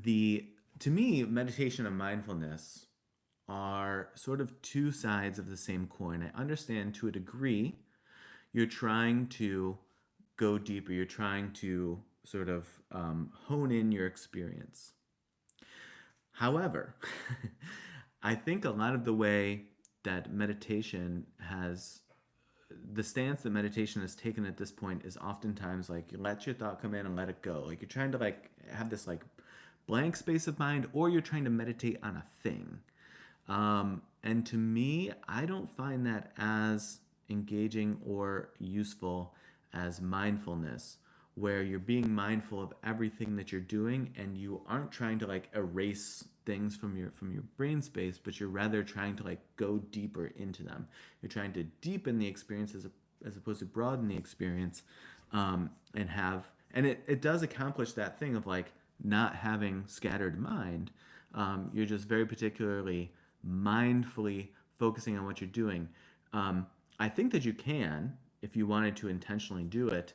To me, meditation and mindfulness are sort of two sides of the same coin. I understand to a degree you're trying to go deeper, you're trying to sort of hone in your experience. However, I think a lot of the way that meditation has the stance that meditation has taken at this point is oftentimes like you let your thought come in and let it go. Like you're trying to like have this like blank space of mind, or you're trying to meditate on a thing. And to me, I don't find that as engaging or useful as mindfulness, where you're being mindful of everything that you're doing and you aren't trying to like erase things from your brain space, but you're rather trying to like go deeper into them. You're trying to deepen the experience as opposed to broaden the experience, and it does accomplish that thing of like not having scattered mind. You're just very particularly mindfully focusing on what you're doing. I think that you can, if you wanted to intentionally do it,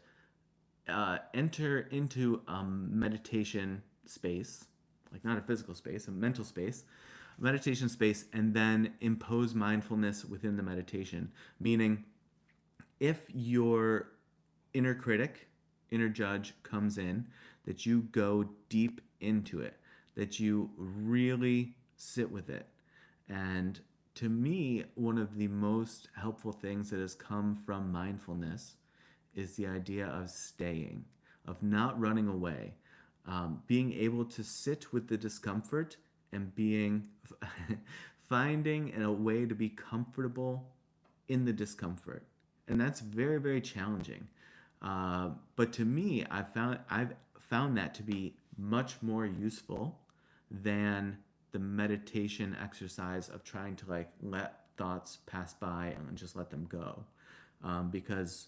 enter into a meditation space, like not a physical space, a mental space, a meditation space, and then impose mindfulness within the meditation. Meaning, if your inner critic, inner judge comes in, that you go deep into it, that you really sit with it. And to me, one of the most helpful things that has come from mindfulness is the idea of staying, of not running away, being able to sit with the discomfort and being finding a way to be comfortable in the discomfort, and that's very very challenging. But to me, I've found that to be much more useful than the meditation exercise of trying to like let thoughts pass by and just let them go, because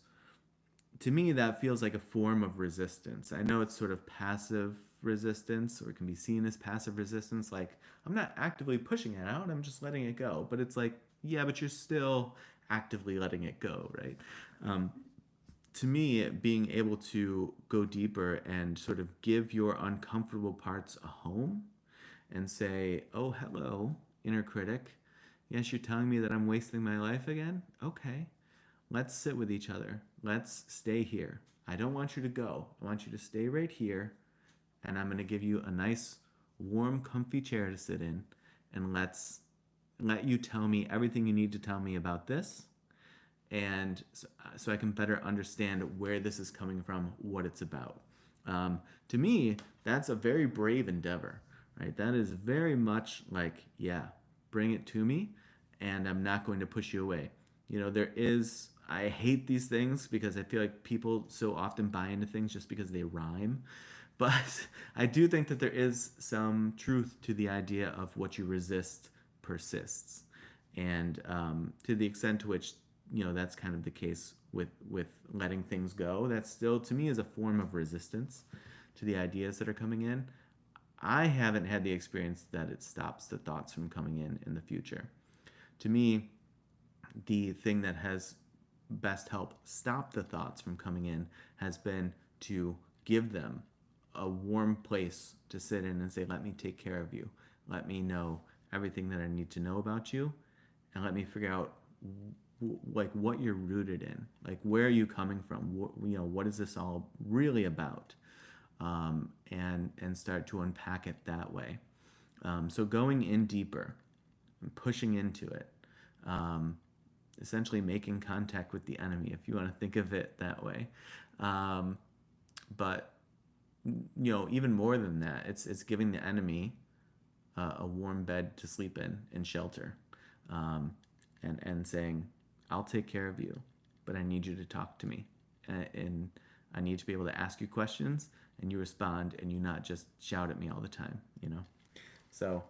to me that feels like a form of resistance. I know it's sort of passive resistance, or it can be seen as passive resistance, like I'm not actively pushing it out, I'm just letting it go. But it's like, yeah, but you're still actively letting it go, right? um, to me, being able to go deeper and sort of give your uncomfortable parts a home and say, oh, hello, inner critic. Yes, you're telling me that I'm wasting my life again? Okay, let's sit with each other. Let's stay here. I don't want you to go. I want you to stay right here. And I'm going to give you a nice, warm, comfy chair to sit in. And let you tell me everything you need to tell me about this. And so I can better understand where this is coming from, what it's about. To me, that's a very brave endeavor, right? That is very much like, yeah, bring it to me, and I'm not going to push you away. I hate these things because I feel like people so often buy into things just because they rhyme. But I do think that there is some truth to the idea of what you resist persists. And to the extent to which, that's kind of the case with letting things go, that still, to me, is a form of resistance to the ideas that are coming in. I haven't had the experience that it stops the thoughts from coming in the future. To me, the thing that has best helped stop the thoughts from coming in has been to give them a warm place to sit in and say, let me take care of you. Let me know everything that I need to know about you, and let me figure out like what you're rooted in, like where are you coming from, what is this all really about, and start to unpack it that way. So going in deeper and pushing into it, essentially making contact with the enemy, if you want to think of it that way. But even more than that, it's giving the enemy a warm bed to sleep in and shelter, and saying, I'll take care of you, but I need you to talk to me, and I need to be able to ask you questions, and you respond, and you not just shout at me all the time. So